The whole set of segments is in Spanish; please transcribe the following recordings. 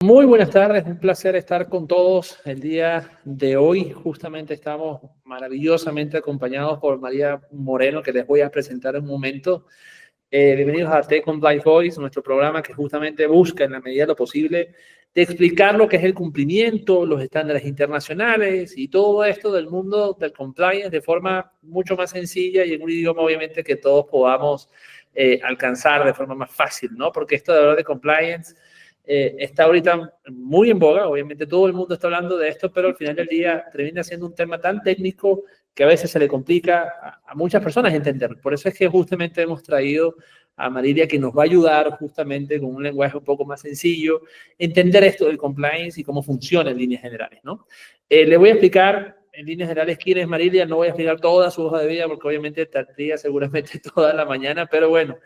Muy buenas tardes, un placer estar con todos el día de hoy. Justamente estamos maravillosamente acompañados por María Moreno, que les voy a presentar en un momento. Bienvenidos a Tech on Blind Voice, nuestro programa que justamente busca, en la medida de lo posible, de explicar lo que es el cumplimiento, los estándares internacionales y todo esto del mundo del compliance de forma mucho más sencilla y en un idioma, obviamente, que todos podamos alcanzar de forma más fácil, ¿no? Porque esto de hablar de compliance está ahorita muy en boga, obviamente todo el mundo está hablando de esto, pero al final del día termina siendo un tema tan técnico que a veces se le complica a muchas personas entender. Por eso es que justamente hemos traído a Marilia, que nos va a ayudar justamente con un lenguaje un poco más sencillo, entender esto del compliance y cómo funciona en líneas generales, ¿no? Le voy a explicar en líneas generales quién es Marilia, no voy a explicar toda su hoja de vida porque obviamente tardría seguramente toda la mañana, pero bueno,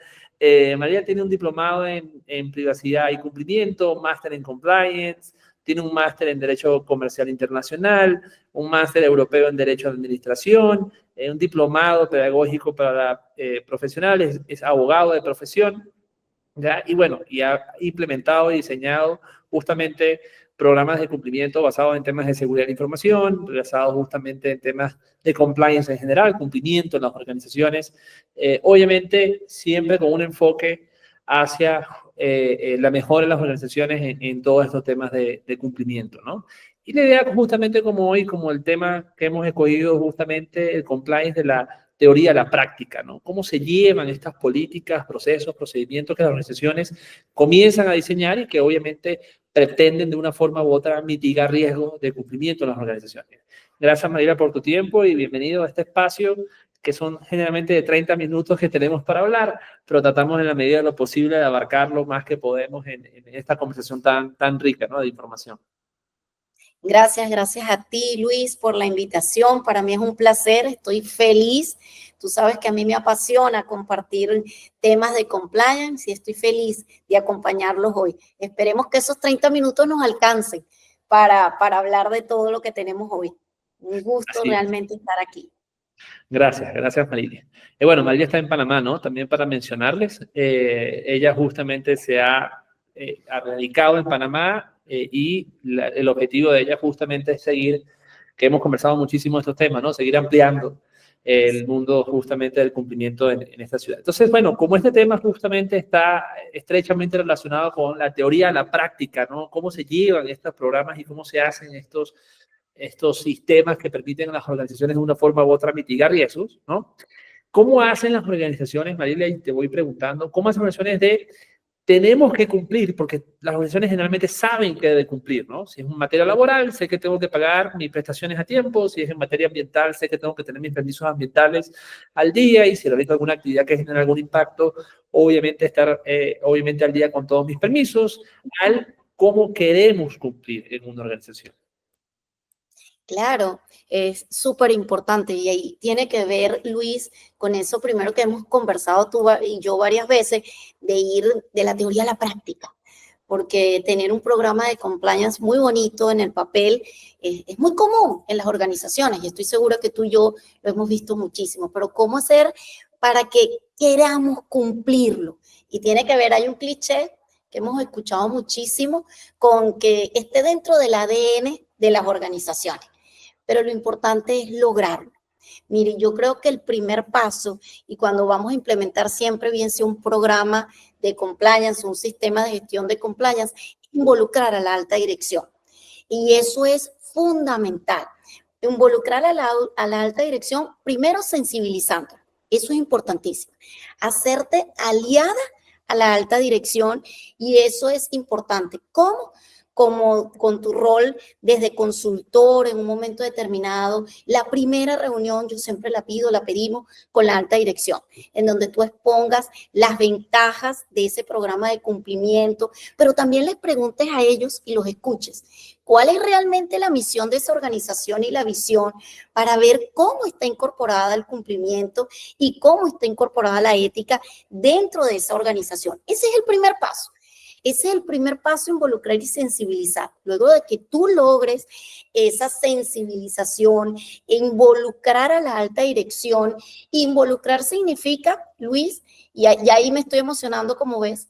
María tiene un diplomado en privacidad y cumplimiento, máster en compliance, tiene un máster en Derecho Comercial Internacional, un máster europeo en Derecho de Administración, un diplomado pedagógico para profesionales, es abogado de profesión, ¿ya? Y bueno, y ha implementado y diseñado justamente programas de cumplimiento basados en temas de seguridad de información, basados justamente en temas de compliance en general, cumplimiento en las organizaciones, obviamente siempre con un enfoque hacia la mejora en las organizaciones en todos estos temas de cumplimiento, ¿no? Y la idea justamente como hoy, como el tema que hemos escogido justamente el compliance de la teoría a la práctica, ¿no? Cómo se llevan estas políticas, procesos, procedimientos que las organizaciones comienzan a diseñar y que obviamente pretenden de una forma u otra mitigar riesgos de cumplimiento en las organizaciones. Gracias, Mariela, por tu tiempo y bienvenido a este espacio que son generalmente de 30 minutos que tenemos para hablar, pero tratamos en la medida de lo posible de abarcar lo más que podemos en esta conversación tan rica, ¿no?, de información. Gracias a ti, Luis, por la invitación. Para mí es un placer, estoy feliz. Tú sabes que a mí me apasiona compartir temas de compliance y estoy feliz de acompañarlos hoy. Esperemos que esos 30 minutos nos alcancen para hablar de todo lo que tenemos hoy. Un gusto Así es. realmente estar aquí. Gracias Marilia. Bueno, Marilia está en Panamá, ¿no? También para mencionarles, ella justamente ha radicado en Panamá y el objetivo de ella justamente es seguir, que hemos conversado muchísimo de estos temas, ¿no? Seguir ampliando el mundo justamente del cumplimiento en esta ciudad. Entonces, bueno, como este tema justamente está estrechamente relacionado con la teoría, la práctica, ¿no? Cómo se llevan estos programas y cómo se hacen estos sistemas que permiten a las organizaciones de una forma u otra mitigar riesgos, ¿no? ¿Cómo hacen las organizaciones, Marilia? Y te voy preguntando, ¿cómo hacen las organizaciones de tenemos que cumplir? Porque las organizaciones generalmente saben que deben cumplir, ¿no? Si es en materia laboral, sé que tengo que pagar mis prestaciones a tiempo. Si es en materia ambiental, sé que tengo que tener mis permisos ambientales al día. Y si realizo alguna actividad que genere algún impacto, obviamente estar obviamente al día con todos mis permisos, al cómo queremos cumplir en una organización. Claro, es súper importante y ahí tiene que ver, Luis, con eso primero que hemos conversado tú y yo varias veces, de ir de la teoría a la práctica, porque tener un programa de compliance muy bonito en el papel es muy común en las organizaciones y estoy segura que tú y yo lo hemos visto muchísimo, pero ¿cómo hacer para que queramos cumplirlo? Y tiene que ver, hay un cliché que hemos escuchado muchísimo con que esté dentro del ADN de las organizaciones, pero lo importante es lograrlo. Mire, yo creo que el primer paso, y cuando vamos a implementar siempre bien sea un programa de compliance, un sistema de gestión de compliance, involucrar a la alta dirección. Y eso es fundamental. Involucrar a la alta dirección, primero sensibilizando. Eso es importantísimo. Hacerte aliada a la alta dirección y eso es importante. ¿Cómo? Como con tu rol desde consultor en un momento determinado. La primera reunión yo siempre la pedimos con la alta dirección, en donde tú expongas las ventajas de ese programa de cumplimiento, pero también les preguntes a ellos y los escuches. ¿Cuál es realmente la misión de esa organización y la visión para ver cómo está incorporada el cumplimiento y cómo está incorporada la ética dentro de esa organización? Ese es el primer paso. Ese es el primer paso, involucrar y sensibilizar. Luego de que tú logres esa sensibilización, involucrar a la alta dirección. Involucrar significa Luis, y ahí me estoy emocionando, como ves,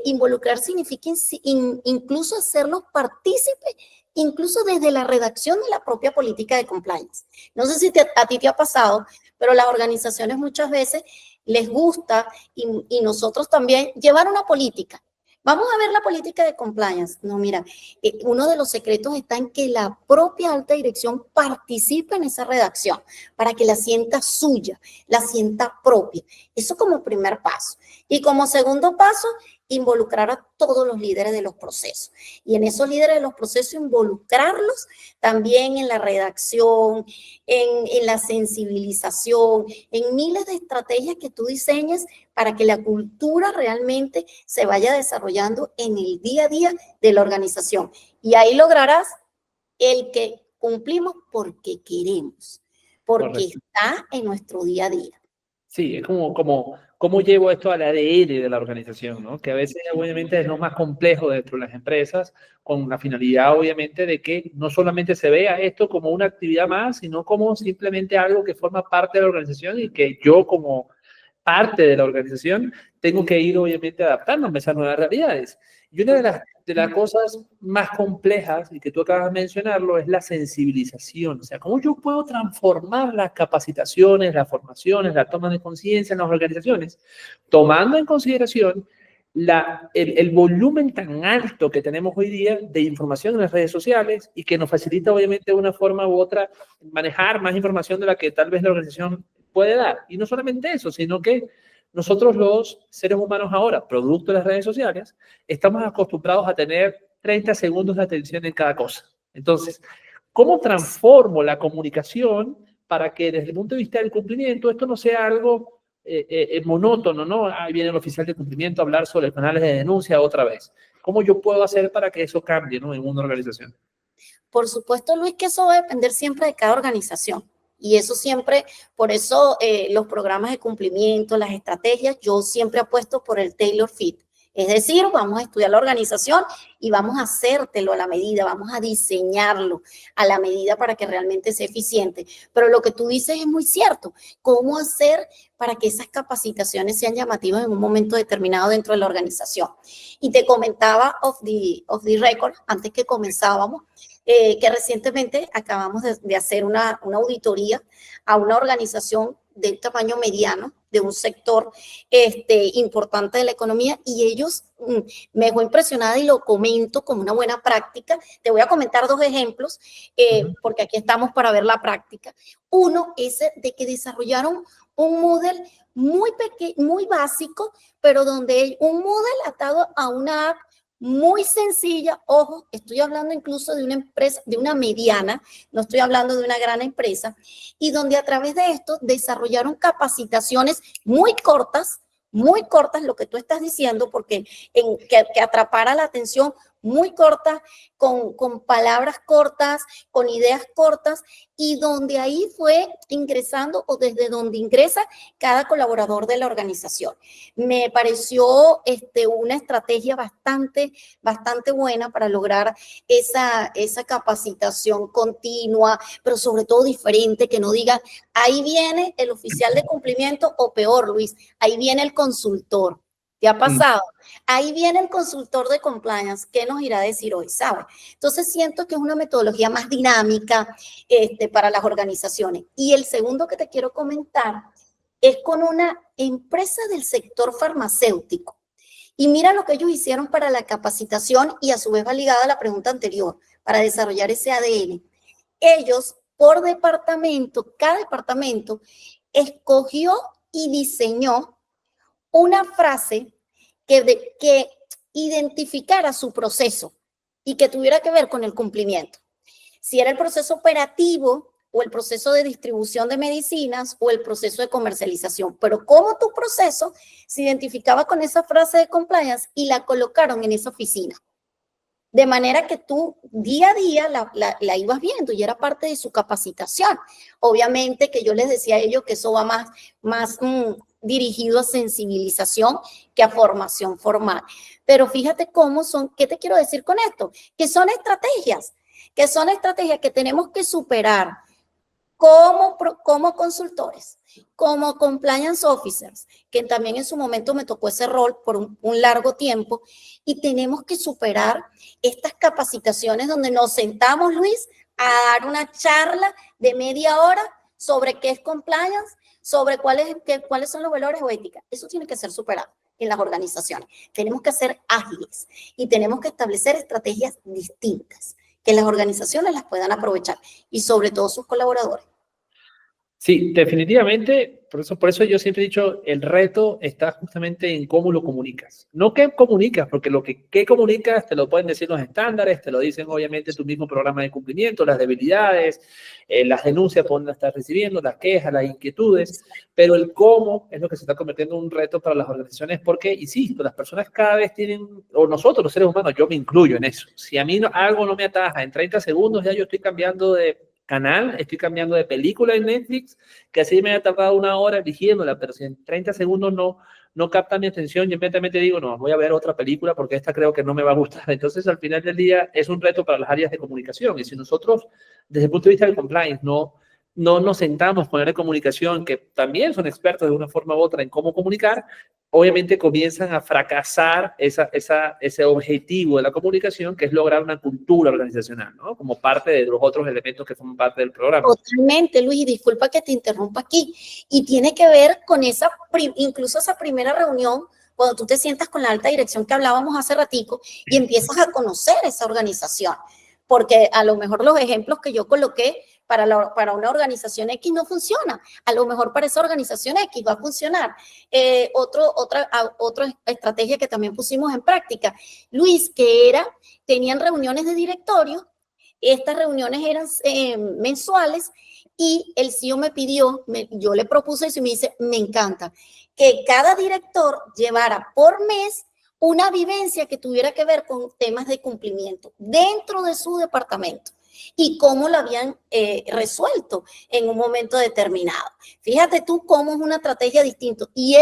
involucrar significa incluso hacerlos partícipes, incluso desde la redacción de la propia política de compliance. No sé si a ti te ha pasado, pero las organizaciones muchas veces les gusta, y nosotros también, llevar una política. Vamos a ver la política de compliance. No, mira, uno de los secretos está en que la propia alta dirección participe en esa redacción para que la sienta suya, la sienta propia. Eso como primer paso. Y como segundo paso, involucrar a todos los líderes de los procesos. Y en esos líderes de los procesos, involucrarlos también en la redacción, en la sensibilización, en miles de estrategias que tú diseñes para que la cultura realmente se vaya desarrollando en el día a día de la organización. Y ahí lograrás el que cumplimos porque queremos, porque Correcto. está en nuestro día a día. Sí, es cómo llevo esto al ADN de la organización, ¿no? Que a veces obviamente es lo más complejo dentro de las empresas, con la finalidad obviamente de que no solamente se vea esto como una actividad más, sino como simplemente algo que forma parte de la organización y que yo como parte de la organización tengo que ir obviamente adaptándome a esas nuevas realidades. Y una de las cosas más complejas, y que tú acabas de mencionarlo, es la sensibilización. O sea, cómo yo puedo transformar las capacitaciones, las formaciones, la toma de conciencia en las organizaciones, tomando en consideración el volumen tan alto que tenemos hoy día de información en las redes sociales y que nos facilita obviamente de una forma u otra manejar más información de la que tal vez la organización puede dar. Y no solamente eso, sino que nosotros los seres humanos ahora, producto de las redes sociales, estamos acostumbrados a tener 30 segundos de atención en cada cosa. Entonces, ¿cómo transformo la comunicación para que desde el punto de vista del cumplimiento esto no sea algo monótono, ¿no? Ahí viene el oficial de cumplimiento a hablar sobre canales de denuncia otra vez. ¿Cómo yo puedo hacer para que eso cambie, ¿no? En una organización? Por supuesto, Luis, que eso va a depender siempre de cada organización. Y eso siempre, por eso los programas de cumplimiento, las estrategias, yo siempre apuesto por el tailor fit. Es decir, vamos a estudiar la organización y vamos a hacértelo a la medida, vamos a diseñarlo a la medida para que realmente sea eficiente. Pero lo que tú dices es muy cierto. ¿Cómo hacer para que esas capacitaciones sean llamativas en un momento determinado dentro de la organización? Y te comentaba off the record, antes que comenzábamos, que recientemente acabamos de hacer una auditoría a una organización de tamaño mediano, de un sector importante de la economía, y ellos me dejó impresionada y lo comento como una buena práctica. Te voy a comentar dos ejemplos, porque aquí estamos para ver la práctica. Uno es de que desarrollaron un modelo muy pequeño, muy básico, pero donde un modelo atado a una app muy sencilla. Ojo, estoy hablando incluso de una empresa, de una mediana, no estoy hablando de una gran empresa, y donde a través de esto desarrollaron capacitaciones muy cortas, lo que tú estás diciendo, porque que atrapara la atención, muy cortas, con palabras cortas, con ideas cortas, y donde ahí fue ingresando, o desde donde ingresa cada colaborador de la organización. Me pareció una estrategia bastante buena para lograr esa capacitación continua, pero sobre todo diferente, que no diga, ahí viene el oficial de cumplimiento, o peor, Luis, ahí viene el consultor. ¿Te ha pasado? Ahí viene el consultor de compliance. ¿Qué nos irá a decir hoy? ¿Sabes? Entonces siento que es una metodología más dinámica para las organizaciones. Y el segundo que te quiero comentar es con una empresa del sector farmacéutico. Y mira lo que ellos hicieron para la capacitación, y a su vez va ligada a la pregunta anterior, para desarrollar ese ADN. Ellos, por departamento, cada departamento escogió y diseñó una frase que identificara su proceso y que tuviera que ver con el cumplimiento. Si era el proceso operativo, o el proceso de distribución de medicinas, o el proceso de comercialización, pero cómo tu proceso se identificaba con esa frase de compliance y la colocaron en esa oficina. De manera que tú día a día la ibas viendo y era parte de su capacitación. Obviamente que yo les decía a ellos que eso va más dirigido a sensibilización que a formación formal. Pero fíjate cómo son. ¿Qué te quiero decir con esto? Que son estrategias que tenemos que superar como consultores, como compliance officers, que también en su momento me tocó ese rol por un largo tiempo, y tenemos que superar estas capacitaciones donde nos sentamos, Luis, a dar una charla de media hora sobre qué es compliance, sobre cuáles son los valores o ética. Eso tiene que ser superado en las organizaciones. Tenemos que ser ágiles y tenemos que establecer estrategias distintas que las organizaciones las puedan aprovechar y sobre todo sus colaboradores. Sí, definitivamente, por eso yo siempre he dicho, el reto está justamente en cómo lo comunicas. No qué comunicas, porque lo que comunicas te lo pueden decir los estándares, te lo dicen obviamente tu mismo programa de cumplimiento, las debilidades, las denuncias por donde estás recibiendo, las quejas, las inquietudes, pero el cómo es lo que se está convirtiendo en un reto para las organizaciones, porque, insisto, las personas cada vez tienen, o nosotros los seres humanos, yo me incluyo en eso. Si a mí algo no me ataja en 30 segundos, ya yo estoy cambiando de canal, estoy cambiando de película en Netflix, que así me ha tardado una hora eligiéndola, pero si en 30 segundos no capta mi atención, yo inmediatamente digo, no, voy a ver otra película porque esta creo que no me va a gustar. Entonces, al final del día, es un reto para las áreas de comunicación. Y si nosotros, desde el punto de vista del compliance, no nos sentamos con áreas de comunicación, que también son expertos de una forma u otra en cómo comunicar, obviamente comienzan a fracasar ese objetivo de la comunicación, que es lograr una cultura organizacional, ¿no? Como parte de los otros elementos que forman parte del programa. Totalmente, Luis, y disculpa que te interrumpa aquí. Y tiene que ver con incluso esa primera reunión, cuando tú te sientas con la alta dirección que hablábamos hace ratico y empiezas a conocer esa organización. Porque a lo mejor los ejemplos que yo coloqué para una organización X no funciona. A lo mejor para esa organización X va a funcionar. Otra estrategia que también pusimos en práctica, Luis, tenían reuniones de directorio. Estas reuniones eran mensuales y el CEO me pidió, yo le propuse eso y me dice, me encanta, que cada director llevara por mes una vivencia que tuviera que ver con temas de cumplimiento dentro de su departamento y cómo lo habían resuelto en un momento determinado. Fíjate tú cómo es una estrategia distinta. Y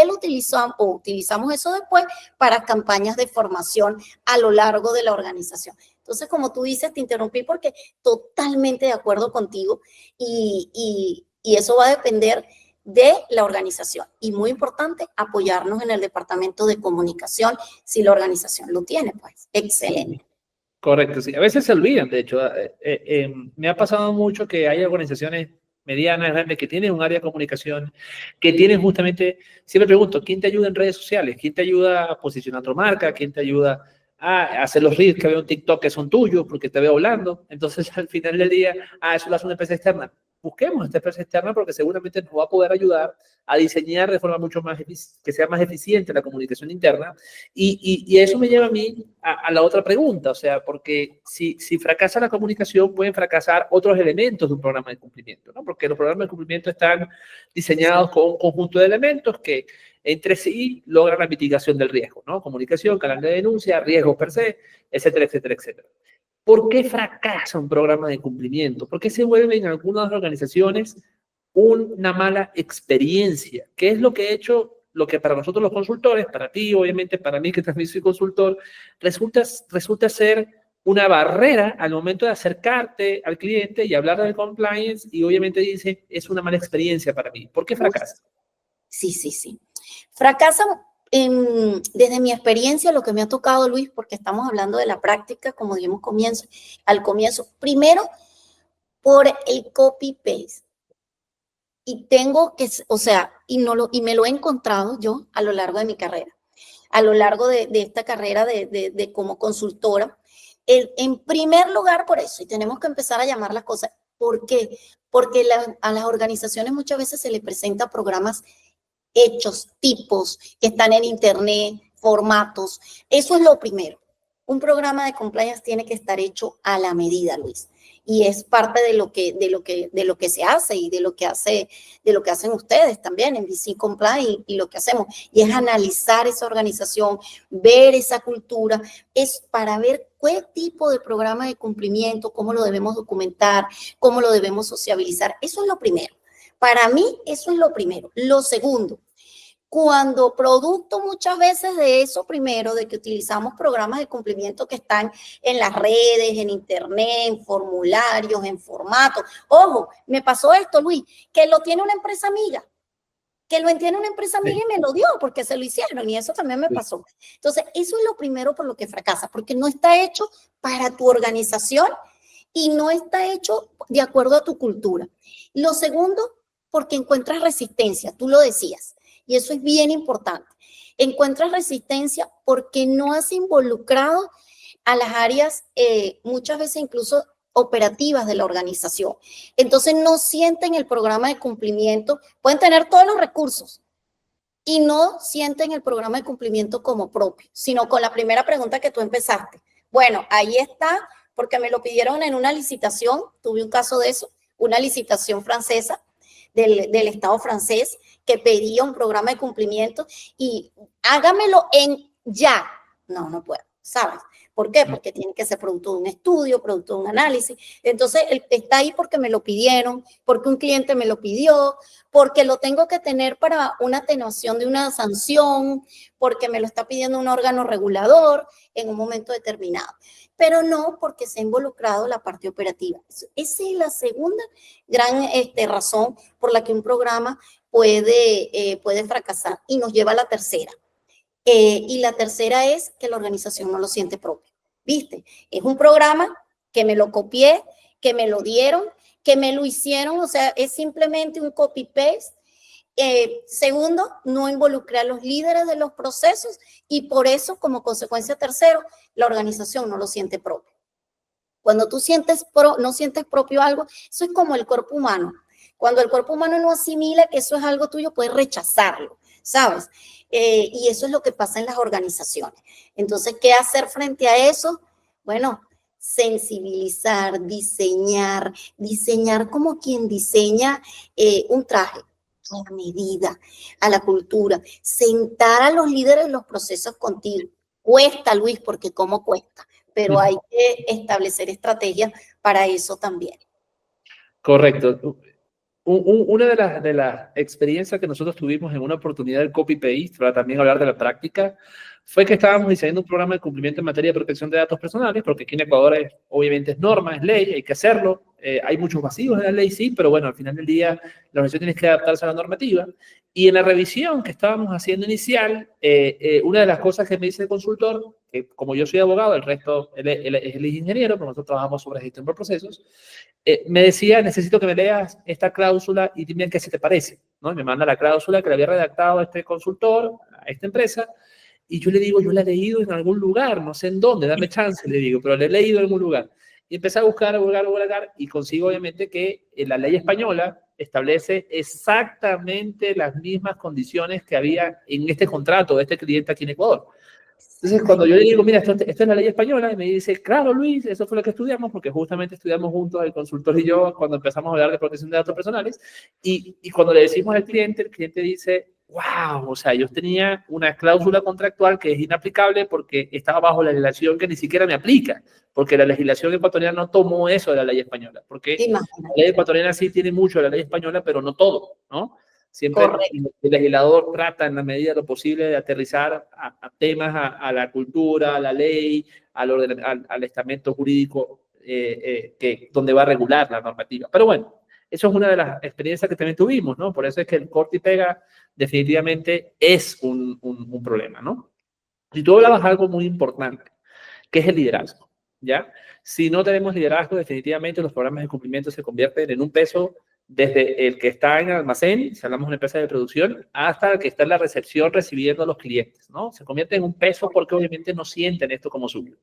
utilizamos eso después para campañas de formación a lo largo de la organización. Entonces, como tú dices, te interrumpí porque totalmente de acuerdo contigo y eso va a depender de la organización. Y muy importante, apoyarnos en el departamento de comunicación si la organización lo tiene, pues. Excelente. Correcto, sí. A veces se olvidan, de hecho. Me ha pasado mucho que hay organizaciones medianas, grandes, que tienen un área de comunicación, que tienen justamente, siempre pregunto, ¿quién te ayuda en redes sociales? ¿Quién te ayuda a posicionar tu marca? ¿Quién te ayuda a hacer los reels que veo en TikTok que son tuyos porque te veo hablando? Entonces, al final del día, eso lo hace una empresa externa. Busquemos esta empresa externa porque seguramente nos va a poder ayudar a diseñar de forma mucho más, que sea más eficiente la comunicación interna. Y eso me lleva a mí a la otra pregunta, o sea, porque si fracasa la comunicación, pueden fracasar otros elementos de un programa de cumplimiento, ¿no? Porque los programas de cumplimiento están diseñados con un conjunto de elementos que entre sí logran la mitigación del riesgo, ¿no? Comunicación, canal de denuncia, riesgos per se, etcétera, etcétera, etcétera. ¿Por qué fracasa un programa de cumplimiento? ¿Por qué se vuelve en algunas organizaciones una mala experiencia? ¿Qué es lo que he hecho? Lo que para nosotros los consultores, para ti, obviamente, para mí que también soy consultor, resulta ser una barrera al momento de acercarte al cliente y hablar del compliance y obviamente dice, es una mala experiencia para mí. ¿Por qué fracasa? Sí. Fracasan, desde mi experiencia, lo que me ha tocado, Luis, porque estamos hablando de la práctica, como dijimos al comienzo, primero por el copy-paste. Y tengo que, o sea, y me lo he encontrado yo a lo largo de mi carrera, a lo largo de esta carrera de como consultora. En primer lugar, por eso, y tenemos que empezar a llamar las cosas. ¿Por qué? Porque a las organizaciones muchas veces se les presenta programas hechos, tipos que están en internet, formatos. Eso es lo primero. Un programa de compliance tiene que estar hecho a la medida, Luis. Y es parte de lo que se hace y de lo que hacen ustedes también en VC Compliance y lo que hacemos. Y es analizar esa organización, ver esa cultura, es para ver qué tipo de programa de cumplimiento, cómo lo debemos documentar, cómo lo debemos sociabilizar. Eso es lo primero. Para mí, eso es lo primero. Lo segundo, cuando producto muchas veces de eso primero, de que utilizamos programas de cumplimiento que están en las redes, en internet, en formularios, en formato. Ojo, me pasó esto, Luis, que lo tiene una empresa amiga, que lo entiende una empresa amiga y me lo dio porque se lo hicieron y eso también me pasó. Entonces, eso es lo primero por lo que fracasa, porque no está hecho para tu organización y no está hecho de acuerdo a tu cultura. Lo segundo, porque encuentras resistencia, tú lo decías, y eso es bien importante. Encuentras resistencia porque no has involucrado a las áreas, muchas veces incluso operativas de la organización. Entonces no sienten el programa de cumplimiento, pueden tener todos los recursos y no sienten el programa de cumplimiento como propio, sino con la primera pregunta que tú empezaste. Bueno, ahí está, porque me lo pidieron en una licitación, tuve un caso de eso, una licitación francesa, del Estado francés, que pedía un programa de cumplimiento y hágamelo en ya. No, no puedo, ¿sabes? ¿Por qué? Porque tiene que ser producto de un estudio, producto de un análisis. Entonces, está ahí porque me lo pidieron, porque un cliente me lo pidió, porque lo tengo que tener para una atenuación de una sanción, porque me lo está pidiendo un órgano regulador en un momento determinado. Pero no porque se ha involucrado la parte operativa. Esa es la segunda gran razón por la que un programa puede fracasar. Y nos lleva a la tercera. Y la tercera es que la organización no lo siente propio. ¿Viste? Es un programa que me lo copié, que me lo dieron, que me lo hicieron, o sea, es simplemente un copy-paste. Segundo, no involucré a los líderes de los procesos y por eso, como consecuencia tercero, la organización no lo siente propio. Cuando tú no sientes propio algo, eso es como el cuerpo humano. Cuando el cuerpo humano no asimila que eso es algo tuyo, puedes rechazarlo, ¿sabes? Y eso es lo que pasa en las organizaciones. Entonces, ¿qué hacer frente a eso? Bueno, sensibilizar, diseñar como quien diseña un traje a la medida, a la cultura, sentar a los líderes en los procesos contigo. Cuesta, Luis, porque cómo cuesta, pero hay que establecer estrategias para eso también. Correcto. Una de las experiencias que nosotros tuvimos en una oportunidad del copy-paste, para también hablar de la práctica, fue que estábamos diseñando un programa de cumplimiento en materia de protección de datos personales, porque aquí en Ecuador obviamente es norma, es ley, hay que hacerlo. Hay muchos vacíos en la ley, sí, pero bueno, al final del día la organización tiene que adaptarse a la normativa. Y en la revisión que estábamos haciendo inicial, una de las cosas que me dice el consultor, que como yo soy abogado, el resto él es ingeniero, pero nosotros trabajamos sobre gestión por procesos, me decía, necesito que me leas esta cláusula y dime qué se te parece, ¿no? Y me manda la cláusula que le había redactado este consultor, a esta empresa, y yo le digo, yo la he leído en algún lugar, no sé en dónde, dame chance, le digo, pero la he leído en algún lugar. Y empecé a buscar, y consigo obviamente que la ley española establece exactamente las mismas condiciones que había en este contrato de este cliente aquí en Ecuador. Entonces, cuando yo le digo, mira, esto es la ley española, y me dice, claro, Luis, eso fue lo que estudiamos, porque justamente estudiamos juntos, el consultor y yo, cuando empezamos a hablar de protección de datos personales, y cuando le decimos al cliente, el cliente dice, wow, o sea, yo tenía una cláusula contractual que es inaplicable porque estaba bajo la legislación que ni siquiera me aplica, porque la legislación ecuatoriana no tomó eso de la ley española, porque la ley ecuatoriana sí tiene mucho de la ley española, pero no todo, ¿no? Siempre el legislador trata en la medida de lo posible de aterrizar a temas, a la cultura, a la ley, al estamento jurídico donde va a regular la normativa. Pero bueno, eso es una de las experiencias que también tuvimos, ¿no? Por eso es que el corte y pega definitivamente es un problema, ¿no? Y tú hablabas algo muy importante, que es el liderazgo, ¿ya? Si no tenemos liderazgo, definitivamente los programas de cumplimiento se convierten en un peso desde el que está en el almacén, si hablamos de una empresa de producción, hasta el que está en la recepción recibiendo a los clientes, ¿no? Se convierte en un peso porque obviamente no sienten esto como suyo.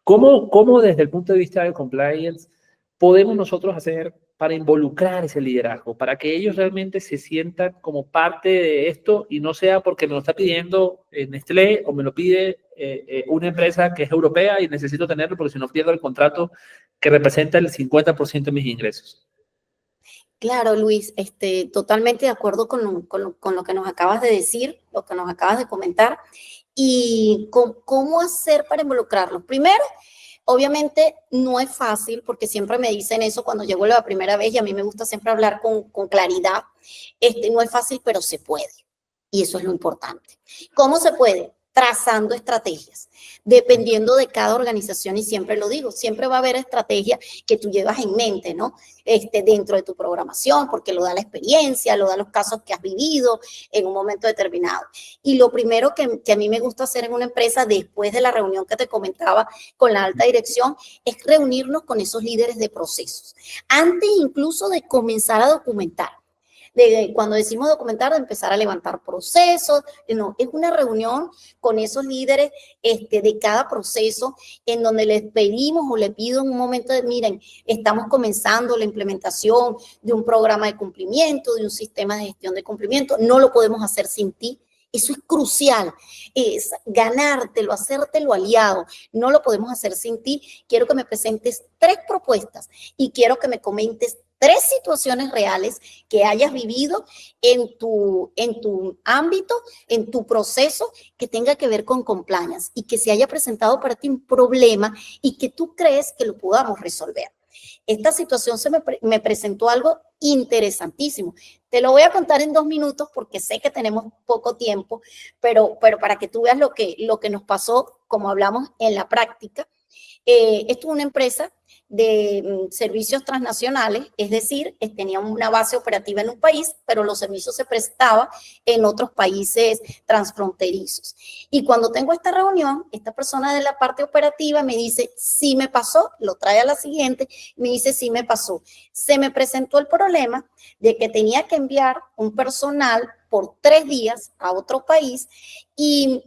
¿Cómo desde el punto de vista del compliance podemos nosotros hacer para involucrar ese liderazgo, para que ellos realmente se sientan como parte de esto y no sea porque me lo está pidiendo Nestlé o me lo pide una empresa que es europea y necesito tenerlo porque si no pierdo el contrato que representa el 50% de mis ingresos? Claro, Luis, totalmente de acuerdo con lo que nos acabas de decir, lo que nos acabas de comentar, y cómo hacer para involucrarlos. Primero, obviamente no es fácil, porque siempre me dicen eso cuando llego la primera vez y a mí me gusta siempre hablar con claridad. No es fácil, pero se puede. Y eso es lo importante. ¿Cómo se puede? Trazando estrategias, dependiendo de cada organización, y siempre lo digo, siempre va a haber estrategias que tú llevas en mente, ¿no? Dentro de tu programación, porque lo da la experiencia, lo da los casos que has vivido en un momento determinado. Y lo primero que a mí me gusta hacer en una empresa, después de la reunión que te comentaba con la alta dirección, es reunirnos con esos líderes de procesos, antes incluso de comenzar a documentar. Cuando decimos documentar, de empezar a levantar procesos, no, es una reunión con esos líderes de cada proceso en donde les pedimos o les pido en un momento de, miren, estamos comenzando la implementación de un programa de cumplimiento, de un sistema de gestión de cumplimiento, no lo podemos hacer sin ti. Eso es crucial, es ganártelo, hacértelo aliado. No lo podemos hacer sin ti. Quiero que me presentes 3 propuestas y quiero que me comentes 3 situaciones reales que hayas vivido en tu ámbito, en tu proceso, que tenga que ver con compliance y que se haya presentado para ti un problema y que tú crees que lo podamos resolver. Esta situación me presentó algo interesantísimo. Te lo voy a contar en 2 minutos porque sé que tenemos poco tiempo, pero para que tú veas lo que nos pasó, como hablamos en la práctica. Esto es una empresa de servicios transnacionales, es decir, tenía una base operativa en un país, pero los servicios se prestaban en otros países transfronterizos. Y cuando tengo esta reunión, esta persona de la parte operativa me dice, sí me pasó, lo trae a la siguiente, me dice, sí me pasó. Se me presentó el problema de que tenía que enviar un personal por 3 días a otro país y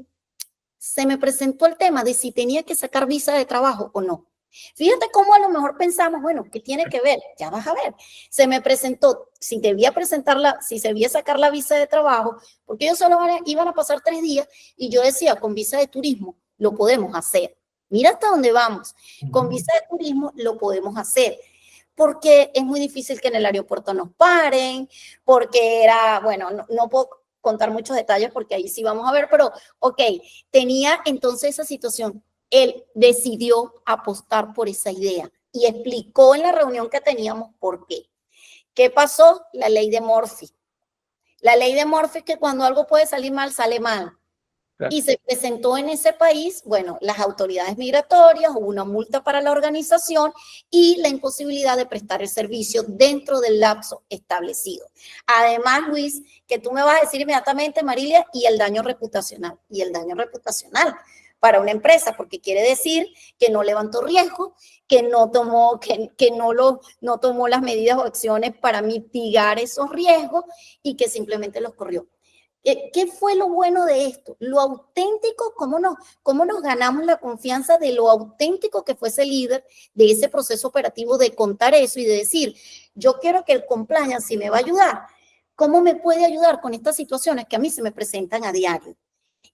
se me presentó el tema de si tenía que sacar visa de trabajo o no. Fíjate cómo a lo mejor pensamos, bueno, ¿qué tiene que ver? Ya vas a ver. Se me presentó, si se debía sacar la visa de trabajo, porque ellos solo iban a pasar 3 días y yo decía, con visa de turismo lo podemos hacer. Mira hasta dónde vamos. Con visa de turismo lo podemos hacer. Porque es muy difícil que en el aeropuerto nos paren, porque era, bueno, no puedo contar muchos detalles porque ahí sí vamos a ver, pero ok, tenía entonces esa situación. Él decidió apostar por esa idea y explicó en la reunión que teníamos por qué. ¿Qué pasó? La ley de Murphy. La ley de Murphy es que cuando algo puede salir mal, sale mal. Claro. Y se presentó en ese país, bueno, las autoridades migratorias, hubo una multa para la organización y la imposibilidad de prestar el servicio dentro del lapso establecido. Además, Luis, que tú me vas a decir inmediatamente, Marilia, y el daño reputacional. Y el daño reputacional para una empresa, porque quiere decir que no levantó riesgo, que no tomó, no tomó las medidas o acciones para mitigar esos riesgos y que simplemente los corrió. ¿Qué fue lo bueno de esto? Lo auténtico, cómo nos ganamos la confianza de lo auténtico que fue ese líder de ese proceso operativo, de contar eso y de decir, yo quiero que el compliance, si me va a ayudar, ¿cómo me puede ayudar con estas situaciones que a mí se me presentan a diario?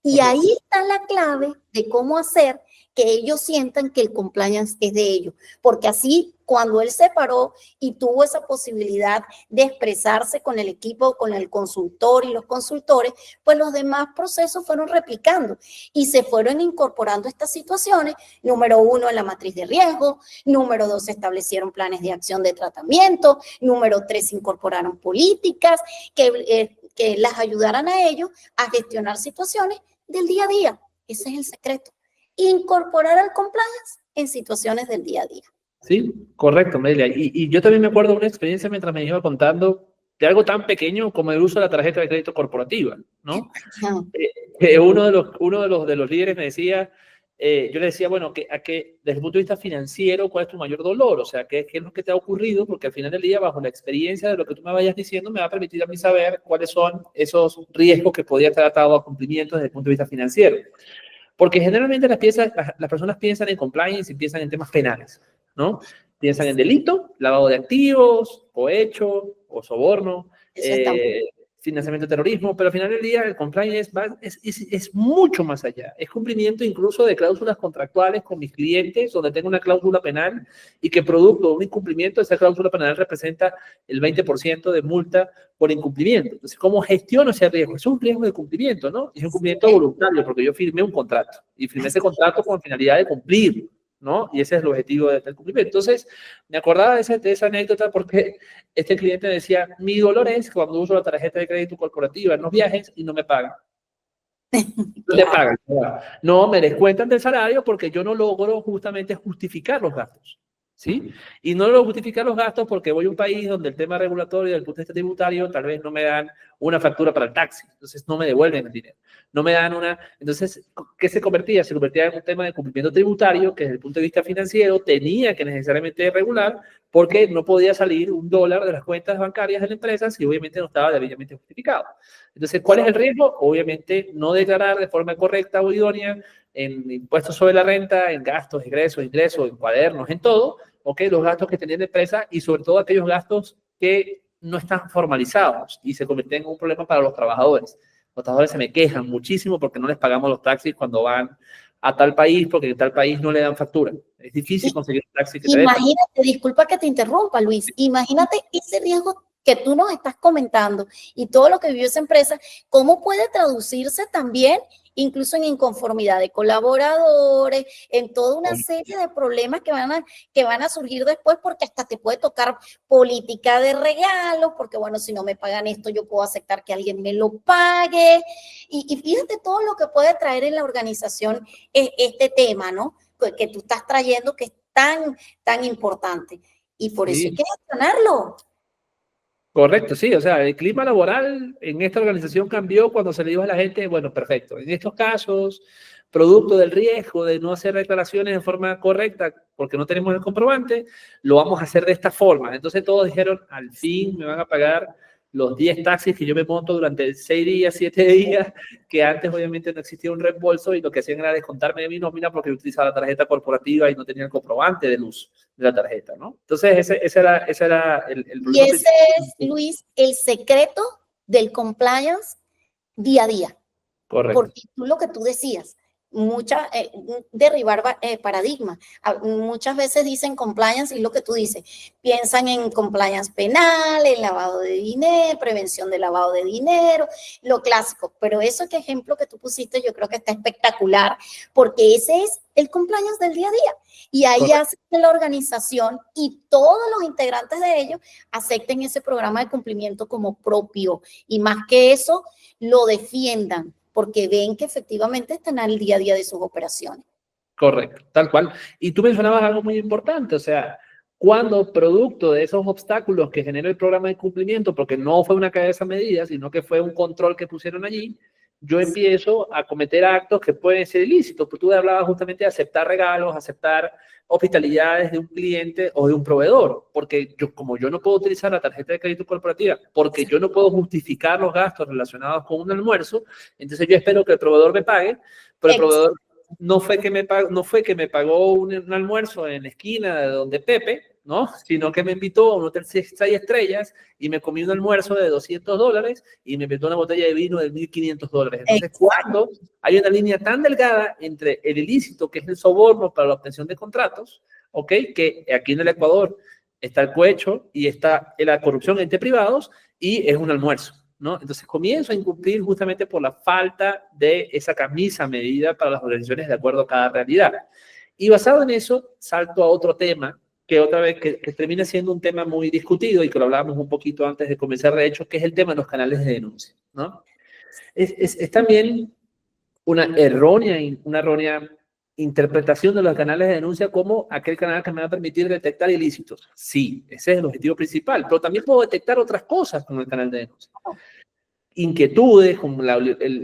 Y ahí está la clave de cómo hacer que ellos sientan que el compliance es de ellos. Porque así, cuando él se paró y tuvo esa posibilidad de expresarse con el equipo, con el consultor y los consultores, pues los demás procesos fueron replicando y se fueron incorporando estas situaciones. Número 1, en la matriz de riesgo. Número 2, se establecieron planes de acción de tratamiento. Número 3, se incorporaron políticas que las ayudaran a ellos a gestionar situaciones del día a día. Ese es el secreto. Incorporar al compliance en situaciones del día a día. Sí, correcto, Melia. Y yo también me acuerdo de una experiencia mientras me iba contando de algo tan pequeño como el uso de la tarjeta de crédito corporativa, ¿no? Uno de los líderes me decía, yo le decía, bueno, desde el punto de vista financiero, ¿cuál es tu mayor dolor? O sea, ¿qué es lo que te ha ocurrido? Porque al final del día, bajo la experiencia de lo que tú me vayas diciendo, me va a permitir a mí saber cuáles son esos riesgos que podría estar atado a cumplimiento desde el punto de vista financiero. Porque generalmente las personas piensan en compliance y piensan en temas penales, ¿no? Piensan en delito, lavado de activos, cohecho o soborno, financiamiento de terrorismo, pero al final del día el compliance es mucho más allá. Es cumplimiento incluso de cláusulas contractuales con mis clientes, donde tengo una cláusula penal y que producto de un incumplimiento, esa cláusula penal representa el 20% de multa por incumplimiento. Entonces, ¿cómo gestiono ese riesgo? Es un riesgo de cumplimiento, ¿no? Es un cumplimiento voluntario, porque yo firmé un contrato y firmé ese contrato con finalidad de cumplir, ¿no? Y ese es el objetivo del cumplimiento. Entonces, me acordaba de esa anécdota porque este cliente decía, mi dolor es cuando uso la tarjeta de crédito corporativa en los viajes y no me pagan. No te Claro. pagan. No, me descuentan del salario porque yo no logro justamente justificar los gastos. ¿Sí? Y no logro justificar los gastos porque voy a un país donde el tema regulatorio, del punto de vista tributario, tal vez no me dan una factura para el taxi. Entonces no me devuelven el dinero. No me dan una... Entonces, ¿qué se convertía? Se convertía en un tema de cumplimiento tributario que desde el punto de vista financiero tenía que necesariamente regular porque no podía salir $1 de las cuentas bancarias de la empresa si obviamente no estaba debidamente justificado. Entonces, ¿cuál es el riesgo? Obviamente, no declarar de forma correcta o idónea en impuestos sobre la renta, en gastos, ingresos, en cuadernos, en todo, ¿ok? Los gastos que tenía la empresa y sobre todo aquellos gastos que no están formalizados y se convierten en un problema para los trabajadores. Los trabajadores se me quejan muchísimo porque no les pagamos los taxis cuando van a tal país, porque en tal país no le dan factura. Es difícil conseguir un taxi que te dé factura. Imagínate, disculpa que te interrumpa, Luis, imagínate ese riesgo que tú nos estás comentando y todo lo que vivió esa empresa, cómo puede traducirse también incluso en inconformidad de colaboradores, en toda una serie de problemas que van a surgir después, porque hasta te puede tocar política de regalos, porque bueno, si no me pagan esto, yo puedo aceptar que alguien me lo pague. Y fíjate todo lo que puede traer en la organización este tema, ¿no? Que tú estás trayendo, que es tan importante. Y por eso hay que gestionarlo. Correcto, sí, o sea, el clima laboral en esta organización cambió cuando se le dijo a la gente, bueno, perfecto, en estos casos, producto del riesgo de no hacer declaraciones de forma correcta porque no tenemos el comprobante, lo vamos a hacer de esta forma. Entonces todos dijeron, al fin me van a pagar los 10 taxis que yo me monto durante 6 días, 7 días, que antes obviamente no existía un reembolso y lo que hacían era descontarme de mi nómina porque yo utilizaba la tarjeta corporativa y no tenía el comprobante del uso de la tarjeta, ¿no? Entonces ese era el Y problema ese es, Luis, el secreto del compliance día a día. Correcto. Porque tú lo que tú decías, derribar paradigmas. Muchas veces dicen compliance y lo que tú dices, piensan en compliance penal, en lavado de dinero, prevención de lavado de dinero, lo clásico. Pero eso que ejemplo que tú pusiste, yo creo que está espectacular, porque ese es el compliance del día a día. Y ahí hace que la organización y todos los integrantes de ellos acepten ese programa de cumplimiento como propio. Y más que eso, lo defiendan, porque ven que efectivamente están al día a día de sus operaciones. Correcto, tal cual. Y tú mencionabas algo muy importante, o sea, cuando producto de esos obstáculos que genera el programa de cumplimiento, porque no fue una cabeza medida, sino que fue un control que pusieron allí, yo empiezo a cometer actos que pueden ser ilícitos. Pues tú hablabas justamente de aceptar regalos, aceptar hospitalidades de un cliente o de un proveedor, porque como yo no puedo utilizar la tarjeta de crédito corporativa, porque yo no puedo justificar los gastos relacionados con un almuerzo, entonces yo espero que el proveedor me pague, pero el proveedor no fue que me pagó un almuerzo en la esquina de donde Pepe, ¿no? Sino que me invitó a un hotel 6 estrellas y me comí un almuerzo de $200 y me invitó una botella de vino de $1,500. Entonces, cuando hay una línea tan delgada entre el ilícito, que es el soborno para la obtención de contratos, ¿ok? Que aquí en el Ecuador está el cohecho y está la corrupción entre privados y es un almuerzo, ¿no? Entonces comienzo a incumplir justamente por la falta de esa camisa medida para las organizaciones de acuerdo a cada realidad. Y basado en eso, salto a otro tema que otra vez que termina siendo un tema muy discutido y que lo hablábamos un poquito antes de comenzar, de hecho, que es el tema de los canales de denuncia, ¿no? Es también una errónea interpretación de los canales de denuncia como aquel canal que me va a permitir detectar ilícitos. Sí, ese es el objetivo principal, pero también puedo detectar otras cosas con el canal de denuncia. Inquietudes, como la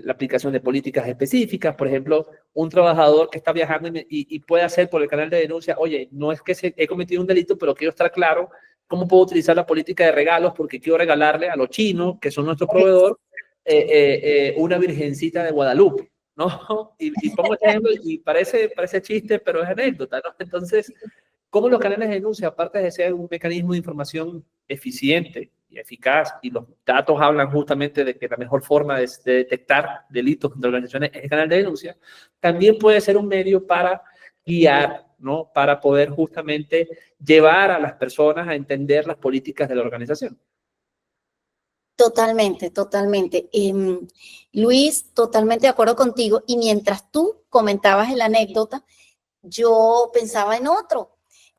aplicación de políticas específicas, por ejemplo, un trabajador que está viajando y puede hacer por el canal de denuncia, oye, no es que he cometido un delito, pero quiero estar claro cómo puedo utilizar la política de regalos porque quiero regalarle a los chinos, que son nuestro proveedor, una virgencita de Guadalupe, ¿no? Y pongo este ejemplo y parece chiste, pero es anécdota, ¿no? Entonces, ¿cómo los canales de denuncia, aparte de ser un mecanismo de información eficiente y eficaz, y los datos hablan justamente de que la mejor forma de detectar delitos de organizaciones es el canal de denuncia, también puede ser un medio para guiar, ¿no? Para poder justamente llevar a las personas a entender las políticas de la organización. Totalmente, totalmente. Luis, totalmente de acuerdo contigo. Y mientras tú comentabas la anécdota, yo pensaba en otro.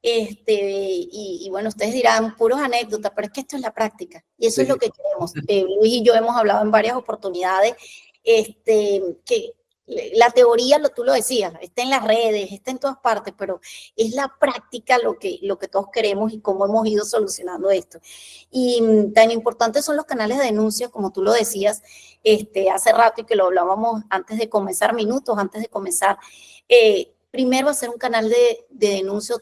Y bueno, ustedes dirán puros anécdotas, pero es que esto es la práctica y eso es lo Sí. que queremos. Luis y yo hemos hablado en varias oportunidades que la teoría, tú lo decías, está en las redes, está en todas partes, pero es la práctica lo que todos queremos y cómo hemos ido solucionando esto. Y tan importantes son los canales de denuncia, como tú lo decías hace rato y que lo hablábamos antes de comenzar, minutos antes de comenzar. Primero hacer un canal de denuncia o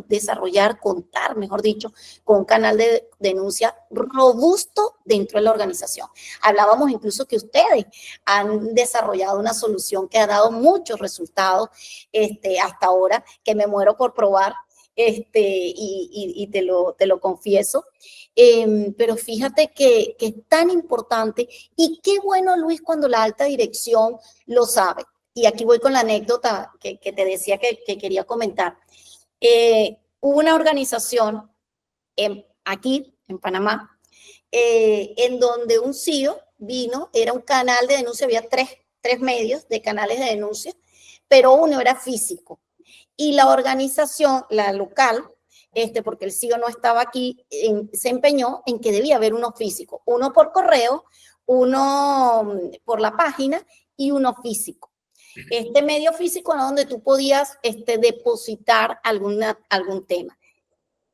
desarrollar, contar, mejor dicho, con un canal de denuncia robusto dentro de la organización. Hablábamos incluso que ustedes han desarrollado una solución que ha dado muchos resultados hasta ahora, que me muero por probar, y te lo confieso. Pero fíjate que es tan importante y qué bueno, Luis, cuando la alta dirección lo sabe. Y aquí voy con la anécdota que te decía que quería comentar. Hubo una organización aquí en Panamá en donde un CEO vino, era un canal de denuncia, había tres medios de canales de denuncia, pero uno era físico. Y la organización, la local, porque el CEO no estaba aquí, se empeñó en que debía haber uno físico, uno por correo, uno por la página y uno físico. Este medio físico era donde tú podías depositar algún tema.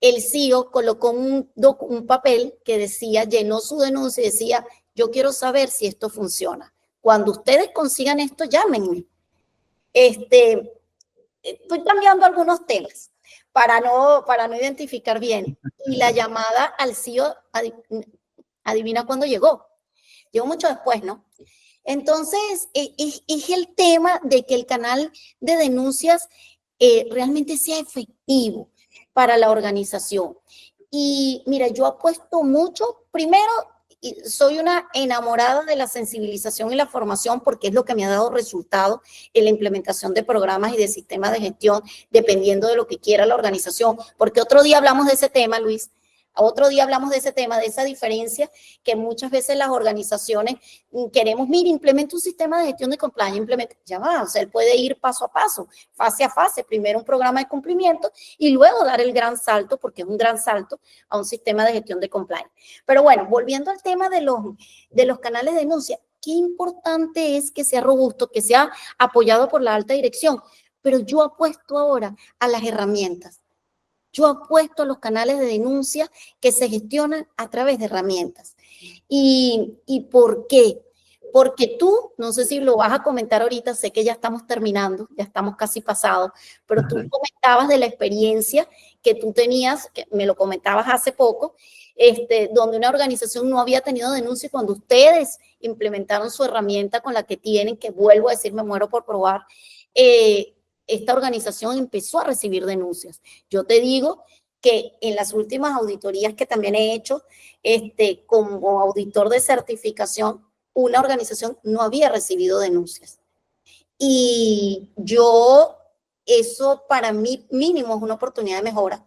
El CEO colocó un papel que decía, llenó su denuncia y decía, yo quiero saber si esto funciona. Cuando ustedes consigan esto, llámenme. Estoy cambiando algunos temas para no identificar bien. Y la llamada al CEO, adivina cuándo llegó. Llegó mucho después, ¿no? Entonces, es el tema de que el canal de denuncias realmente sea efectivo para la organización. Y mira, yo apuesto mucho, primero, soy una enamorada de la sensibilización y la formación porque es lo que me ha dado resultado en la implementación de programas y de sistemas de gestión, dependiendo de lo que quiera la organización. Porque otro día hablamos de ese tema, Luis. Otro día hablamos de ese tema, de esa diferencia que muchas veces las organizaciones queremos, mire, implementa un sistema de gestión de compliance, ya va, o sea, él puede ir paso a paso, fase a fase, primero un programa de cumplimiento y luego dar el gran salto, porque es un gran salto, a un sistema de gestión de compliance. Pero bueno, volviendo al tema de los canales de denuncia, qué importante es que sea robusto, que sea apoyado por la alta dirección, pero yo apuesto ahora a las herramientas. Yo apuesto a los canales de denuncia que se gestionan a través de herramientas. ¿Y por qué? Porque tú, no sé si lo vas a comentar ahorita, sé que ya estamos terminando, ya estamos casi pasados, pero tú comentabas de la experiencia que tú tenías, que me lo comentabas hace poco, donde una organización no había tenido denuncia cuando ustedes implementaron su herramienta con la que tienen, que vuelvo a decir, me muero por probar, esta organización empezó a recibir denuncias. Yo te digo que en las últimas auditorías que también he hecho, como auditor de certificación, una organización no había recibido denuncias. Y eso para mí mínimo es una oportunidad de mejora,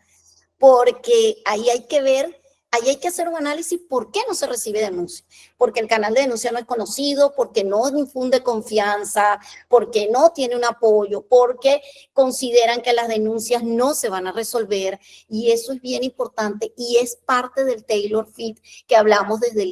porque ahí hay que ver, ahí hay que hacer un análisis por qué no se recibe denuncia. Porque el canal de denuncia no es conocido, porque no infunde confianza, porque no tiene un apoyo, porque consideran que las denuncias no se van a resolver. Y eso es bien importante y es parte del tailor fit que hablamos desde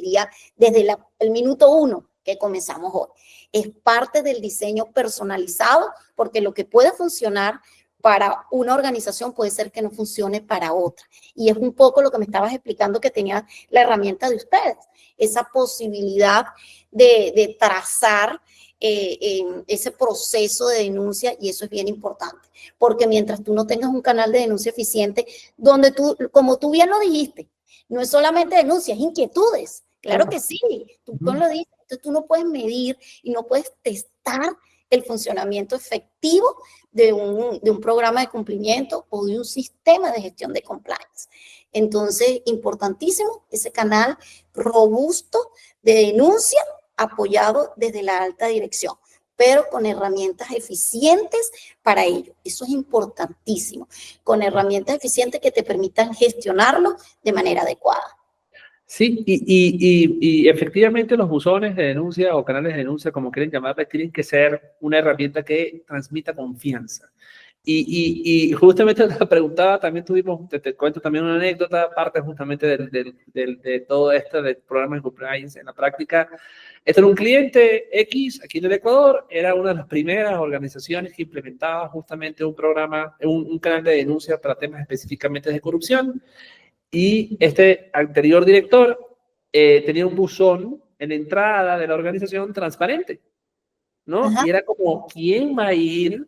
el minuto 1 que comenzamos hoy. Es parte del diseño personalizado, porque lo que puede funcionar para una organización puede ser que no funcione para otra. Y es un poco lo que me estabas explicando que tenía la herramienta de ustedes, esa posibilidad de trazar ese proceso de denuncia, y eso es bien importante, porque mientras tú no tengas un canal de denuncia eficiente, donde tú, como tú bien lo dijiste, no es solamente denuncias, es inquietudes. Claro que sí, tú lo dices, entonces tú no puedes medir y no puedes testar el funcionamiento efectivo de un programa de cumplimiento o de un sistema de gestión de compliance. Entonces, importantísimo ese canal robusto de denuncia apoyado desde la alta dirección, pero con herramientas eficientes para ello. Eso es importantísimo, con herramientas eficientes que te permitan gestionarlo de manera adecuada. Sí, y efectivamente los buzones de denuncia o canales de denuncia, como quieren llamarles, tienen que ser una herramienta que transmita confianza. Y justamente te preguntaba, también tuvimos, te cuento también una anécdota, aparte justamente de todo esto, del programa de compliance en la práctica. Este era un cliente X aquí en el Ecuador, era una de las primeras organizaciones que implementaba justamente un programa, un canal de denuncia para temas específicamente de corrupción. Y este anterior director tenía un buzón en la entrada de la organización transparente, ¿no? Ajá. Y era como, ¿quién va a ir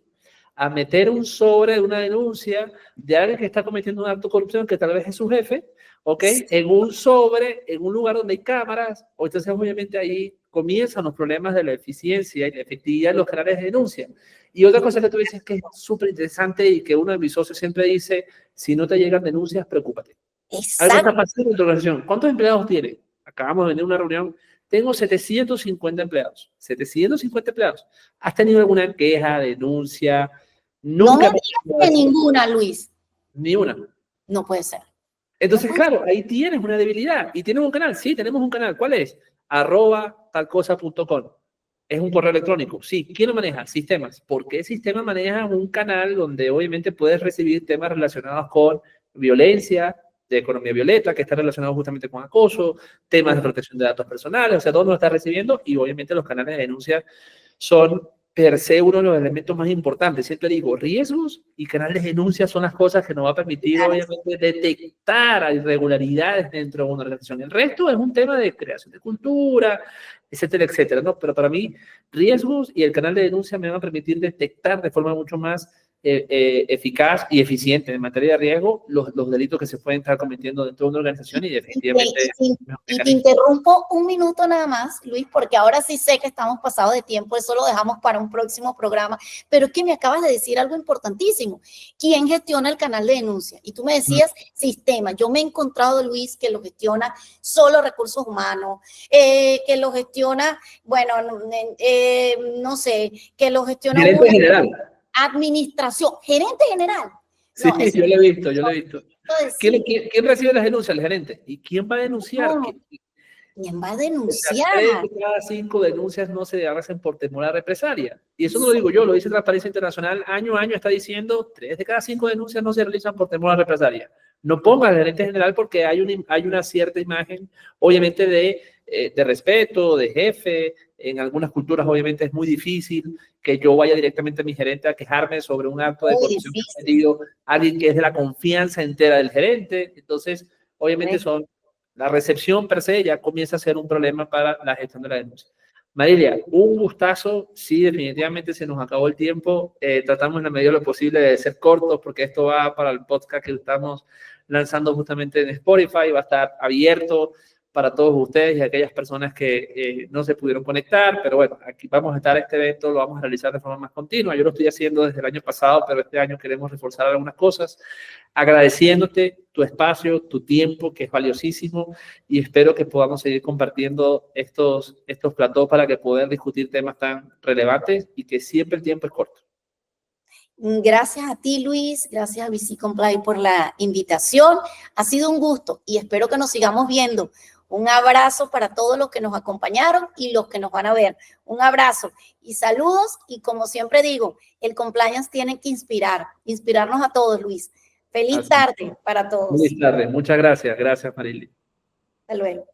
a meter un sobre de una denuncia de alguien que está cometiendo un acto de corrupción que tal vez es su jefe, ¿ok? En un sobre, en un lugar donde hay cámaras? O entonces obviamente ahí comienzan los problemas de la eficiencia y la efectividad de los canales de denuncia. Y otra cosa que tú dices que es súper interesante y que uno de mis socios siempre dice, si no te llegan denuncias, preocúpate. Algo está Exacto. pasando en tu organización. ¿Cuántos empleados tiene? Acabamos de venir a una reunión. Tengo 750 empleados. 750 empleados. ¿Has tenido alguna queja, denuncia? No me Nunca me digas que ninguna, Luis. ni una. No puede ser. No Entonces, puede ser. claro, ahí tienes una debilidad. ¿Y tienes un canal? Sí, tenemos un canal. ¿Cuál es? @talcosa.com. Es un correo electrónico. Sí. ¿Quién lo maneja? Sistemas. ¿Por qué Sistemas maneja un canal donde obviamente puedes recibir temas relacionados con violencia, de economía violeta, que está relacionado justamente con acoso, temas de protección de datos personales? O sea, todo lo está recibiendo y obviamente los canales de denuncia son per se uno de los elementos más importantes. Siempre digo, riesgos y canales de denuncia son las cosas que nos va a permitir, obviamente, detectar irregularidades dentro de una organización. El resto es un tema de creación de cultura, etcétera, etcétera, ¿no? Pero para mí, riesgos y el canal de denuncia me van a permitir detectar de forma mucho más eficaz y eficiente en materia de riesgo los delitos que se pueden estar cometiendo dentro de una organización y definitivamente Y te interrumpo un minuto nada más, Luis, porque ahora sí sé que estamos pasados de tiempo, eso lo dejamos para un próximo programa, pero es que me acabas de decir algo importantísimo. ¿Quién gestiona el canal de denuncia? Y tú me decías sistema. Yo me he encontrado, Luis, que lo gestiona solo recursos humanos, que lo gestiona, bueno, no sé, que lo gestiona gerente una general. administración, gerente general. Sí, No, eso yo lo he visto, yo lo he visto. decir. ¿Quién recibe las denuncias? El gerente. ¿Y quién va a denunciar? No, ¿quién va a O sea, denunciar? 3 de cada 5 denuncias no se hacen por temor a represalia. Y eso no lo digo yo, lo dice Transparencia Internacional. Año a año está diciendo 3 de cada 5 denuncias no se realizan por temor a represalia. No ponga al gerente general porque hay una cierta imagen, obviamente, de respeto, de jefe. En algunas culturas, obviamente, es muy difícil que yo vaya directamente a mi gerente a quejarme sobre un acto de Muy corrupción que ha difícil. cometido alguien que es de la confianza entera del gerente. Entonces, obviamente, la recepción per se ya comienza a ser un problema para la gestión de la denuncia. Marilia, un gustazo. Sí, definitivamente se nos acabó el tiempo. Tratamos en la medida de lo posible de ser cortos porque esto va para el podcast que estamos lanzando justamente en Spotify. Va a estar abierto para todos ustedes y aquellas personas que no se pudieron conectar, pero bueno, aquí vamos a estar, este evento lo vamos a realizar de forma más continua. Yo lo estoy haciendo desde el año pasado, pero este año queremos reforzar algunas cosas, agradeciéndote tu espacio, tu tiempo, que es valiosísimo, y espero que podamos seguir compartiendo estos platós para que poder discutir temas tan relevantes y que siempre el tiempo es corto. Gracias a ti, Luis, gracias a BC Comply por la invitación. Ha sido un gusto y espero que nos sigamos viendo. Un abrazo para todos los que nos acompañaron y los que nos van a ver. Un abrazo y saludos. Y como siempre digo, el compliance tiene que inspirarnos a todos, Luis. Feliz tarde para todos. Feliz tarde. Muchas gracias. Gracias, Marily. Hasta luego.